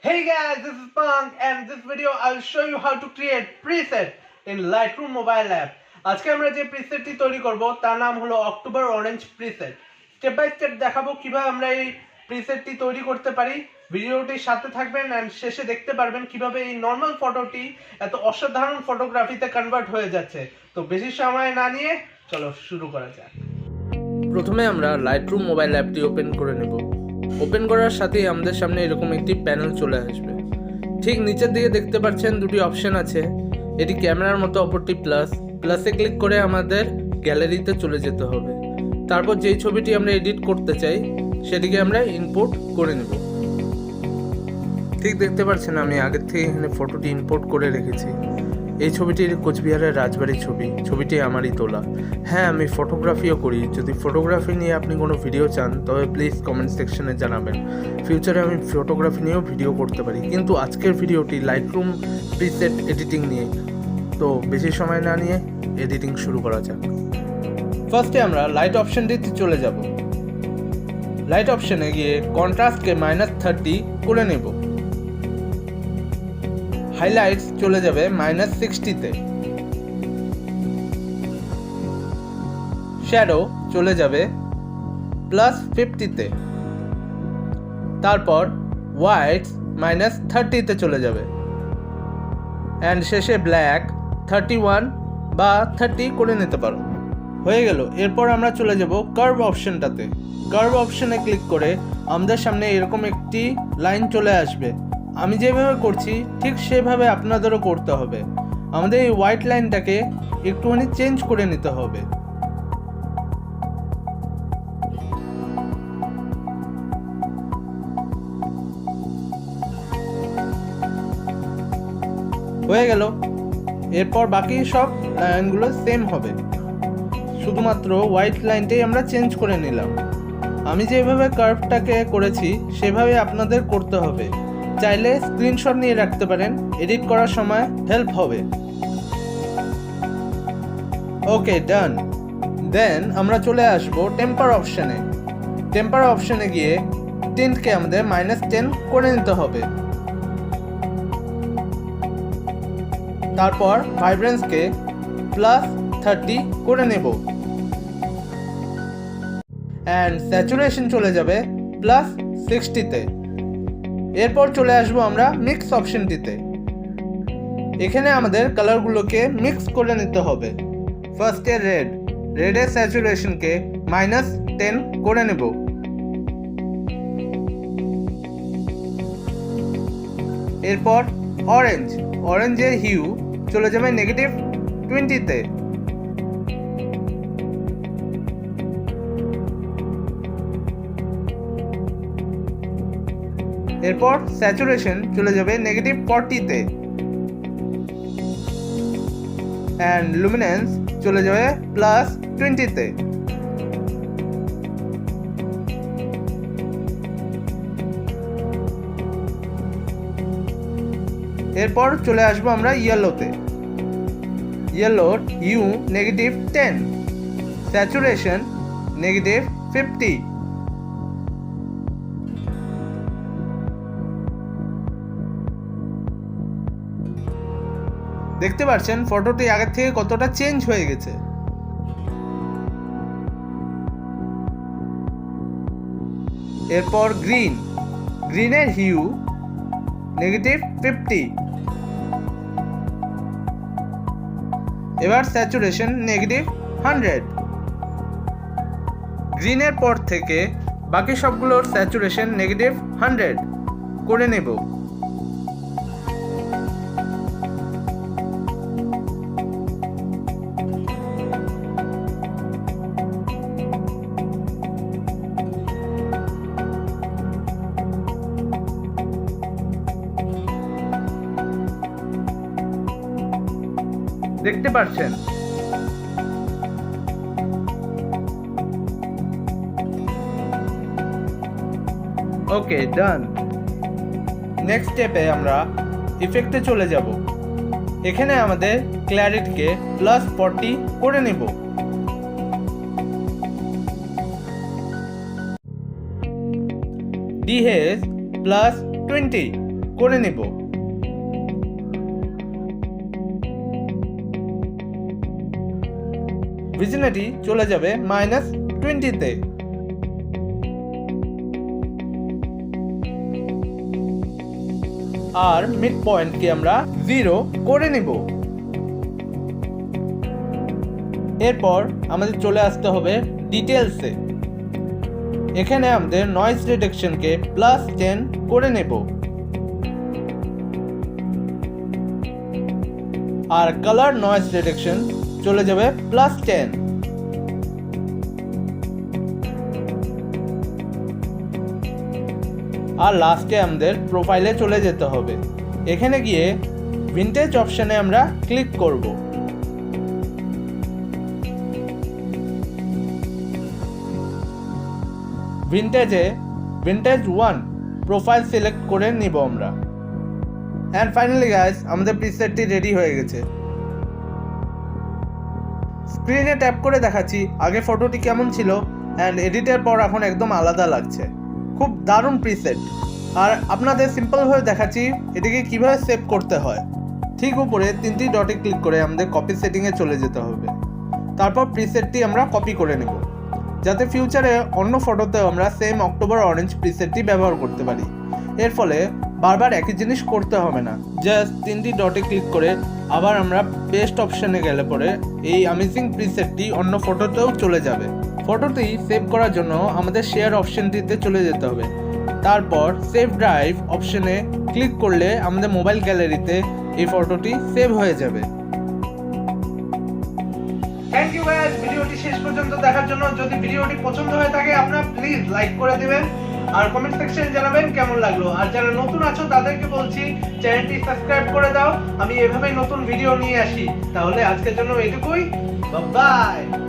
Hey guys, this is Punk and this video I'll show you how to create preset in Lightroom Mobile app. আজকে আমরা যে প্রিসেটটি তৈরি করব তার নাম হলো October orange preset. Step by step দেখাবো কিভাবে আমরা এই প্রিসেটটি তৈরি করতে পারি। ভিডিওটির সাথে থাকবেন এন্ড শেষে দেখতে পারবেন কিভাবে এই নরমাল ফটোটি এত অসাধারণ ফটোগ্রাফিতে কনভার্ট হয়ে যাচ্ছে। তো বেশি সময় না নিয়ে চলো শুরু করা যাক। প্রথমে আমরা লাইটরুম মোবাইল অ্যাপটি ওপেন করে নেব। ওপেন করার সাথেই আমাদের সামনে এরকম একটি প্যানেল চলে আসবে। ঠিক নিচের দিকে দেখতে পাচ্ছেন দুটি অপশন আছে, এটি ক্যামেরার মতো, অপরটি প্লাসে ক্লিক করে আমাদের গ্যালারিতে চলে যেতে হবে। তারপর যেই ছবিটি আমরা এডিট করতে চাই সেটিকে আমরা ইম্পোর্ট করে নেব। ঠিক দেখতে পাচ্ছেন আমি আগের থেকে এখানে ফটোটি ইম্পোর্ট করে রেখেছি। এই ছবিটির কোচবিহারের রাজবাড়ির ছবিটি আমারই তোলা। হ্যাঁ, আমি ফটোগ্রাফিও করি। যদি ফটোগ্রাফি নিয়ে আপনি কোনো ভিডিও চান তবে প্লিজ কমেন্ট সেকশনে জানাবেন। ফিউচারে আমি ফটোগ্রাফি নিয়েও ভিডিও করতে পারি, কিন্তু আজকের ভিডিওটি লাইটরুম প্রিসেট এডিটিং নিয়ে। তো বেশি সময় না নিয়ে এডিটিং শুরু করা যাক। ফার্স্টে আমরা লাইট অপশনটিতে চলে যাব। লাইট অপশনে গিয়ে কন্ট্রাস্টকে -30 করে নেব। হাইলাইটস চলে যাবে -60-তে, শ্যাডো চলে যাবে +50-তে, তারপর হোয়াইটস -30-তে চলে যাবে অ্যান্ড শেষে ব্ল্যাক 31 বা 30 করে নিতে পারো। হয়ে গেল। এরপর আমরা চলে যাব কার্ভ অপশনটাতে। কার্ভ অপশনে ক্লিক করে আমাদের সামনে এরকম একটি লাইন চলে আসবে। আমি যেভাবে করছি ঠিক সেভাবে আপনাদেরও করতে হবে। আমাদের এই হোয়াইট লাইনটাকে একটুখানি চেঞ্জ করে নিতে হবে। হয়ে গেল। এরপর বাকি সব লাইনগুলো সেম হবে, শুধুমাত্র হোয়াইট লাইনটাই আমরা চেঞ্জ করে নিলাম। আমি যেভাবে কার্ভটাকে করেছি সেভাবে আপনাদের করতে হবে। চাইলে স্ক্রিনশট নিয়ে রাখতে পারেন, এডিট করার সময় হেল্প হবে। ওকে, ডান। দেন আমরা চলে আসব টেম্পার অপশনে। টেম্পার অপশনে গিয়ে টিন্টকে আমাদের -10 করে নিতে হবে। তারপর ভাইব্রেন্সকে +30 করে নেব অ্যান্ড স্যাচুরেশন চলে যাবে +60-তে। এরপর চলে আসবো আমরা মিক্স অপশনটিতে। এখানে আমাদের কালারগুলোকে মিক্স করে নিতে হবে। ফার্স্টে রেডের স্যাচুরেশনকে -10 করে নেব। এরপর অরেঞ্জের হিউ চলে যাবে -20-তে। এরপর স্যাচুরেশন চলে যাবে -40-তে অ্যান্ড লুমিনেন্স চলে যাবে +20-তে। এরপর চলে আসবো আমরা ইয়েলোর হিউ -10, স্যাচুরেশন -50। দেখতে পাচ্ছেন ফটোটি আগের থেকে কতটা চেঞ্জ হয়ে গেছে। এরপর গ্রিনের হিউ -50। এবার স্যাচুরেশন -100। গ্রিনের পর থেকে বাকি সবগুলোর স্যাচুরেশন -100 করে নেব। দেখতে পাচ্ছেন ওকে, ডান। নেক্সট স্টেপে আমরা ইফেক্টে চলে যাব। এখানে আমাদের ক্ল্যারিটিকে +40 করে নেব। ডিহেজ +20 করে নেব। ভিজিবিলিটি চলে যাবে -20-তে। আর মিড পয়েন্টকে আমরা 0 করে নেব। এরপর আমাদের চলে আসতে হবে ডিটেলসে। এখানে আমাদের নয়েজ রিডাকশনকে +10 করে নেব। আর কালার নয়েজ রিডাকশন চলে যাবে +10। আর লাস্টে আমাদের প্রোফাইলে চলে যেতে হবে। এখানে গিয়ে ভিনটেজ অপশনে আমরা ক্লিক করব। ভিনটেজ 1 প্রোফাইল সিলেক্ট করে নিব আমরা। অ্যান্ড ফাইনালি গাইস, আমাদের প্রিসেটটি রেডি হয়ে গেছে। স্ক্রিনে ট্যাপ করে দেখাচ্ছি আগে ফটোটি কেমন ছিল, অ্যান্ড এডিটের পর এখন একদম আলাদা লাগছে। খুব দারুণ প্রিসেট। আর আপনাদের সিম্পলভাবে দেখাচ্ছি এটিকে কিভাবে সেভ করতে হয়। ঠিক উপরে 3টি ডটে ক্লিক করে আমাদের কপি সেটিংয়ে চলে যেতে হবে। তারপর প্রিসেটটি আমরা কপি করে নেব, যাতে ফিউচারে অন্য ফটোতেও আমরা সেম অক্টোবর অরেঞ্জ প্রিসেটটি ব্যবহার করতে পারি। এর ফলে বারবার একই জিনিস করতে হবে না। জাস্ট 3টি ডটে ক্লিক করে আবার আমরা পেস্ট অপশানে গেলে পরে এই অ্যামেজিং প্রিসেটটি অন্য ফটোতেও চলে যাবে। ফটোটি সেভ করার জন্য আমাদের শেয়ার অপশানটিতে চলে যেতে হবে। তারপর সেভ ড্রাইভ অপশানে ক্লিক করলে আমাদের মোবাইল গ্যালারিতে এই ফটোটি সেভ হয়ে যাবে। থ্যাংক ইউ গাইস, ভিডিওটি শেষ পর্যন্ত দেখার জন্য। যদি ভিডিওটি পছন্দ হয়ে থাকে আপনারা প্লিজ লাইক করে দিবেন আর কমেন্ট সেকশনে জানাবেন কেমন লাগলো। আর যারা নতুন আছো তাদেরকে বলছি চ্যানেলটি সাবস্ক্রাইব করে দাও। আমি এভাবেই নতুন ভিডিও নিয়ে আসি। তাহলে আজকের জন্য এটুকুই, বাই বাই।